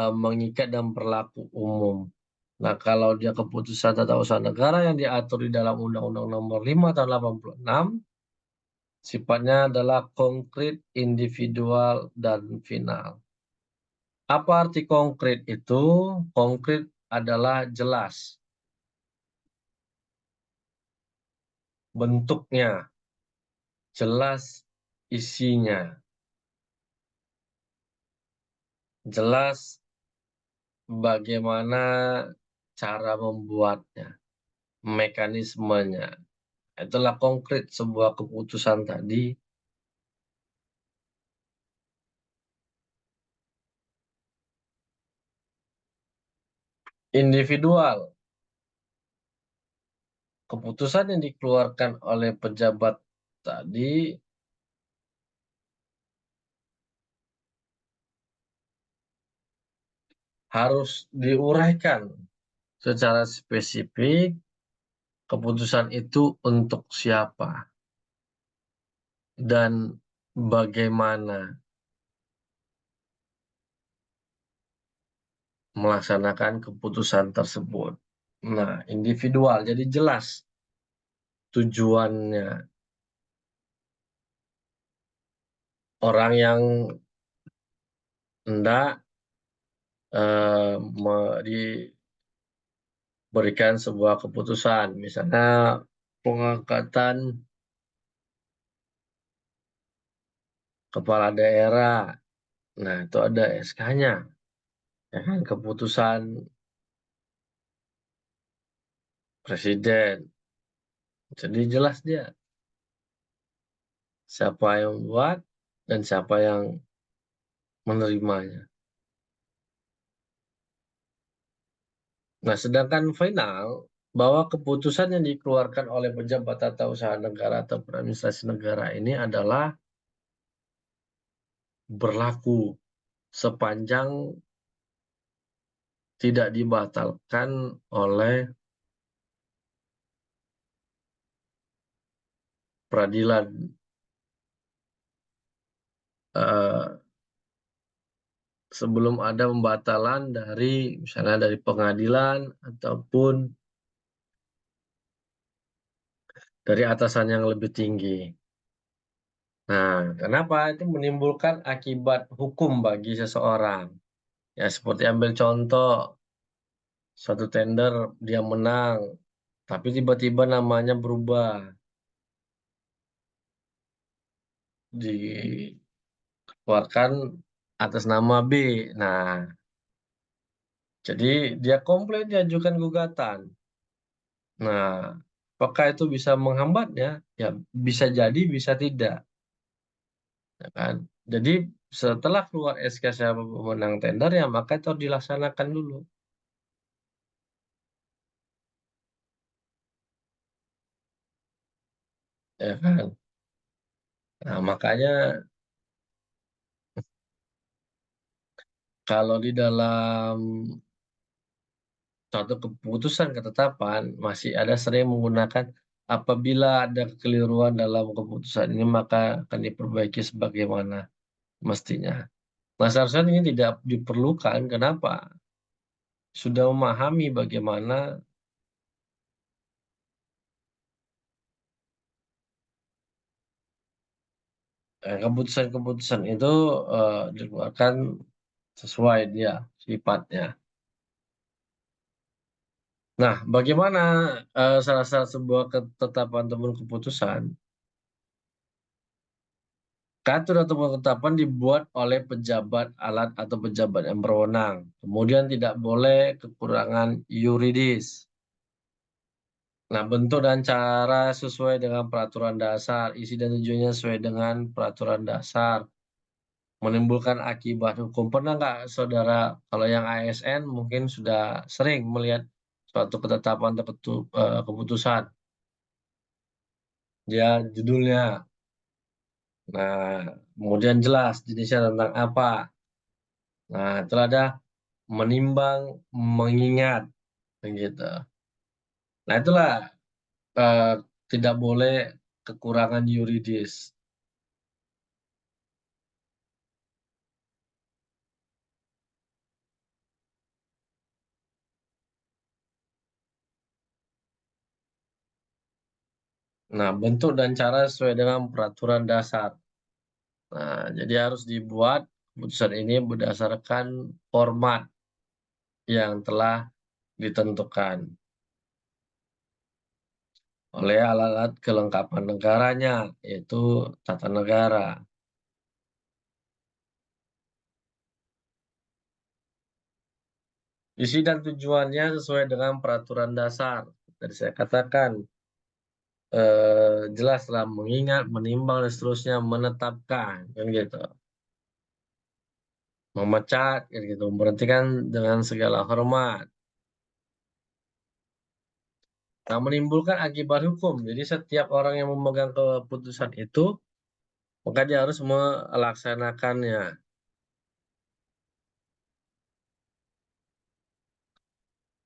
mengikat dan berlaku umum. Nah, kalau dia keputusan tata usaha negara yang diatur di dalam Undang-Undang Nomor 5 Tahun 86, sifatnya adalah konkret, individual, dan final. Apa arti konkret itu? Konkret adalah jelas bentuknya, jelas isinya, jelas bagaimana cara membuatnya, mekanismenya. Itulah konkret sebuah keputusan tadi. Individual, keputusan yang dikeluarkan oleh pejabat tadi harus diuraikan secara spesifik keputusan itu untuk siapa dan bagaimana melaksanakan keputusan tersebut. Nah, individual, jadi jelas tujuannya. Orang yang hendak diberikan sebuah keputusan, misalnya pengangkatan kepala daerah. Nah, itu ada SK-nya. Ya kan, keputusan presiden. Jadi jelas dia siapa yang buat dan siapa yang menerimanya. Nah, sedangkan final bahwa keputusan yang dikeluarkan oleh pejabat tata usaha negara atau administrasi negara ini adalah berlaku sepanjang tidak dibatalkan oleh peradilan, sebelum ada pembatalan dari misalnya dari pengadilan ataupun dari atasan yang lebih tinggi. Nah, kenapa? Itu menimbulkan akibat hukum bagi seseorang. Ya, seperti ambil contoh, suatu tender dia menang, tapi tiba-tiba namanya berubah, dikeluarkan atas nama B. Nah, jadi dia komplain, diajukan gugatan. Nah, apakah itu bisa menghambatnya? Ya, bisa jadi, bisa tidak. Ya kan? Jadi setelah keluar SK siapa pemenang tender, ya maka itu harus dilaksanakan dulu. Ya kan? Nah, makanya kalau di dalam suatu keputusan ketetapan masih ada sering menggunakan apabila ada kekeliruan dalam keputusan ini maka akan diperbaiki sebagaimana mestinya. Nah, seharusnya ini tidak diperlukan. Kenapa? Sudah memahami bagaimana keputusan-keputusan itu dikeluarkan sesuai dia sifatnya. Nah, bagaimana salah sebuah ketetapan ataupun keputusan? Kantor atau ketetapan dibuat oleh pejabat alat atau pejabat yang berwenang. Kemudian tidak boleh kekurangan yuridis. Nah, bentuk dan cara sesuai dengan peraturan dasar, isi dan tujuannya sesuai dengan peraturan dasar, menimbulkan akibat hukum. Pernah nggak saudara, kalau yang ASN mungkin sudah sering melihat suatu ketetapan atau keputusan, dia judulnya, nah kemudian jelas jenisnya tentang apa. Nah, itu ada menimbang, mengingat, begitu. Nah, itulah eh, tidak boleh kekurangan yuridis. Nah, bentuk dan cara sesuai dengan peraturan dasar. Nah, jadi harus dibuat keputusan ini berdasarkan format yang telah ditentukan oleh alat-alat kelengkapan negaranya, yaitu tata negara. Isi dan tujuannya sesuai dengan peraturan dasar. Tadi saya katakan, jelaslah mengingat, menimbang, dan seterusnya, menetapkan, kan gitu. Memecat, kan gitu, memberhentikan dengan segala hormat. Nah, menimbulkan akibat hukum. Jadi setiap orang yang memegang keputusan itu, maka dia harus melaksanakannya.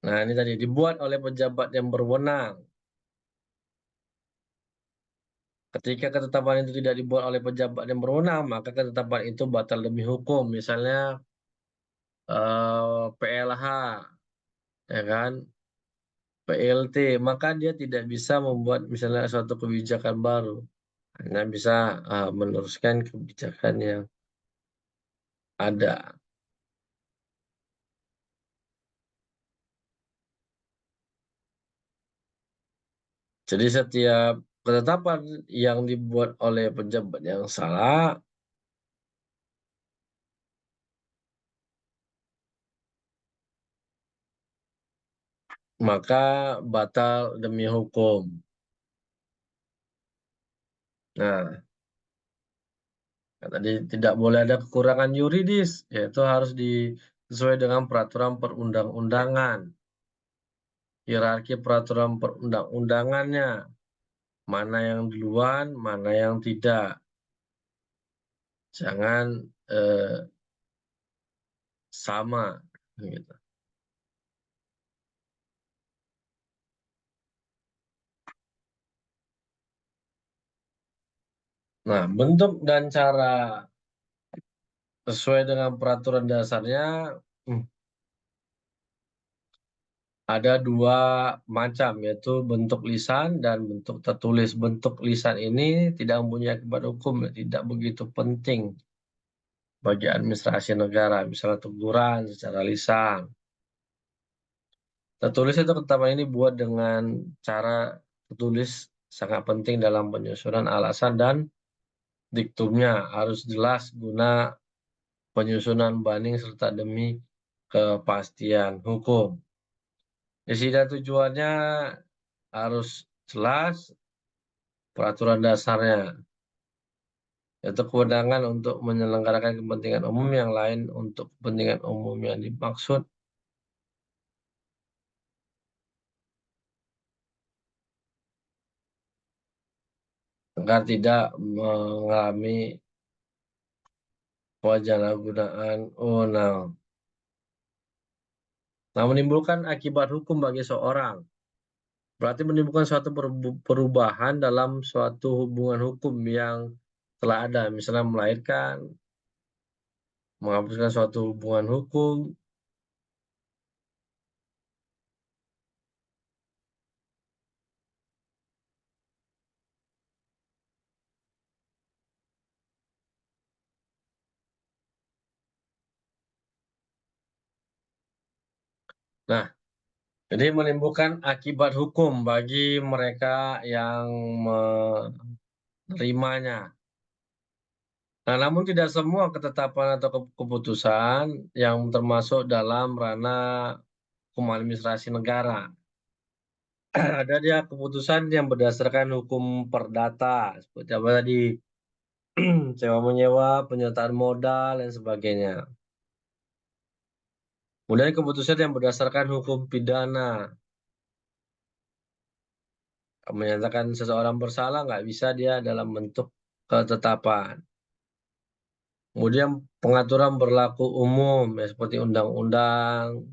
Nah, ini tadi dibuat oleh pejabat yang berwenang. Ketika ketetapan itu tidak dibuat oleh pejabat yang berwenang, maka ketetapan itu batal demi hukum. Misalnya PLH, ya kan, PLT, maka dia tidak bisa membuat misalnya suatu kebijakan baru. Hanya bisa meneruskan kebijakan yang ada. Jadi setiap ketetapan yang dibuat oleh pejabat yang salah, maka batal demi hukum. Nah, tadi tidak boleh ada kekurangan yuridis, yaitu harus sesuai dengan peraturan perundang-undangan. Hierarki peraturan perundang-undangannya, mana yang duluan, mana yang tidak. Jangan sama, gitu. Nah, bentuk dan cara sesuai dengan peraturan dasarnya ada dua macam, yaitu bentuk lisan dan bentuk tertulis. Bentuk lisan ini tidak mempunyai akibat hukum, tidak begitu penting bagi administrasi negara, misalnya teguran secara lisan. Tertulis itu ketetapan ini buat dengan cara tertulis sangat penting dalam penyusunan alasan dan diktumnya harus jelas guna penyusunan banding serta demi kepastian hukum. Isi dan tujuannya harus jelas, peraturan dasarnya, yaitu kewenangan untuk menyelenggarakan kepentingan umum yang lain untuk kepentingan umum yang dimaksud. Agar tidak mengalami penyalahgunaan wewenang. Nah, menimbulkan akibat hukum bagi seorang. Berarti menimbulkan suatu perubahan dalam suatu hubungan hukum yang telah ada. Misalnya melahirkan, menghapuskan suatu hubungan hukum. Nah, jadi menimbulkan akibat hukum bagi mereka yang menerimanya. Nah, namun tidak semua ketetapan atau keputusan yang termasuk dalam ranah hukum administrasi negara. Ada dia keputusan yang berdasarkan hukum perdata, seperti apa tadi, sewa menyewa, penyertaan modal, dan sebagainya. Kemudian keputusan yang berdasarkan hukum pidana, menyatakan seseorang bersalah, nggak bisa dia dalam bentuk ketetapan. Kemudian pengaturan berlaku umum, ya, seperti undang-undang,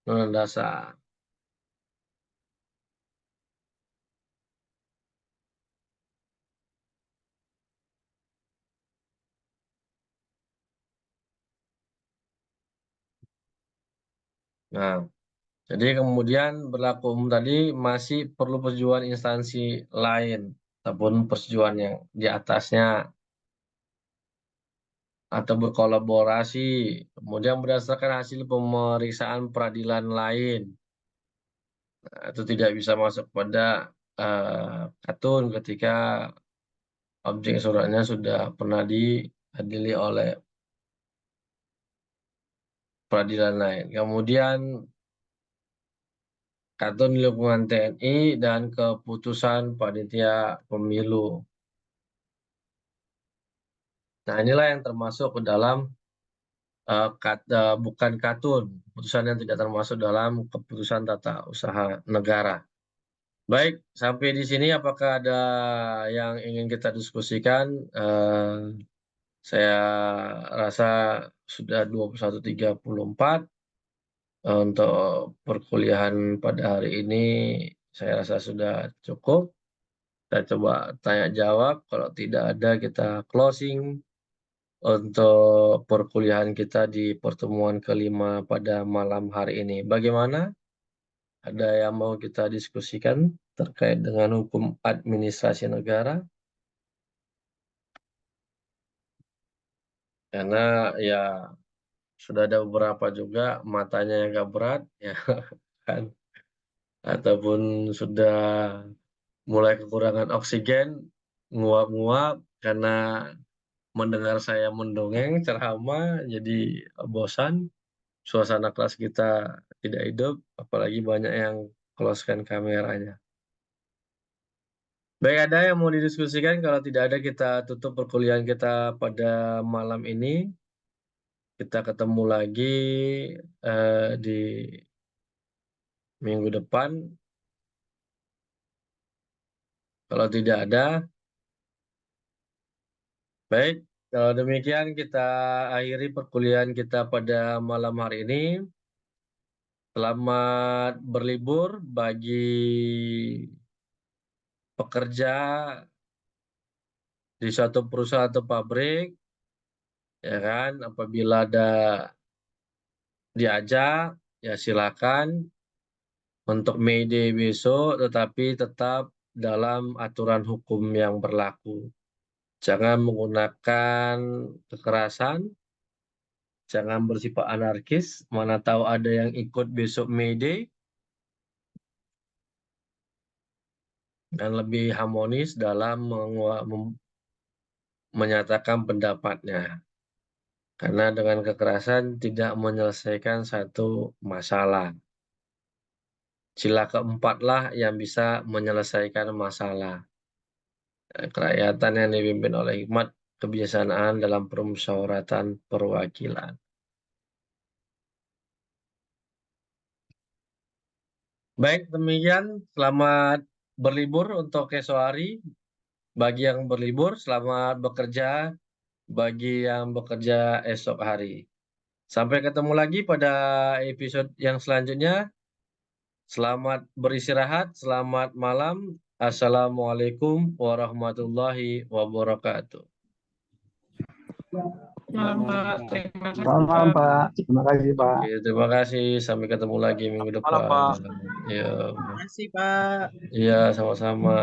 undang dasar. Nah, jadi kemudian berlaku umum tadi masih perlu persetujuan instansi lain ataupun persetujuan yang di atasnya atau berkolaborasi. Kemudian berdasarkan hasil pemeriksaan peradilan lain. Nah, itu tidak bisa masuk pada katun ketika objek suratnya sudah pernah diadili oleh peradilan lain. Kemudian katun lingkungan TNI dan keputusan panitia pemilu. Nah, inilah yang termasuk ke dalam bukan katun, keputusan yang tidak termasuk dalam keputusan tata usaha negara. Baik, sampai di sini apakah ada yang ingin kita diskusikan? Saya rasa sudah 21.34 untuk perkuliahan pada hari ini. Saya rasa sudah cukup. Kita coba tanya jawab. Kalau tidak ada, kita closing untuk perkuliahan kita di pertemuan kelima pada malam hari ini. Bagaimana? Ada yang mau kita diskusikan terkait dengan hukum administrasi negara? Karena ya sudah ada beberapa juga matanya yang agak berat, ya kan? Ataupun sudah mulai kekurangan oksigen, nguap-nguap karena mendengar saya mendongeng ceramah, jadi bosan. Suasana kelas kita tidak hidup, apalagi banyak yang close-kan kameranya. Baik, ada yang mau didiskusikan? Kalau tidak ada, kita tutup perkuliahan kita pada malam ini. Kita ketemu lagi di minggu depan. Kalau tidak ada, baik. Kalau demikian, kita akhiri perkuliahan kita pada malam hari ini. Selamat berlibur bagi pekerja di suatu perusahaan atau pabrik, ya kan? Apabila ada diajak, ya silakan untuk May Day besok, tetapi tetap dalam aturan hukum yang berlaku. Jangan menggunakan kekerasan, jangan bersifat anarkis, mana tahu ada yang ikut besok May Day, dan lebih harmonis dalam menyatakan pendapatnya. Karena dengan kekerasan tidak menyelesaikan satu masalah. Sila keempatlah yang bisa menyelesaikan masalah. Kerakyatan yang dipimpin oleh hikmat kebijaksanaan dalam permusyawaratan perwakilan. Baik, demikian. Selamat berlibur untuk esok hari. Bagi yang berlibur, selamat bekerja. Bagi yang bekerja esok hari. Sampai ketemu lagi pada episode yang selanjutnya. Selamat beristirahat, selamat malam. Assalamualaikum warahmatullahi wabarakatuh. Malam, Pak. Terima kasih, Selamat malam, Pak. Terima kasih, Pak. Oke, terima kasih. Sampai ketemu lagi minggu depan. Malam, Pak. Ya, Terima kasih, Pak. iya, sama-sama.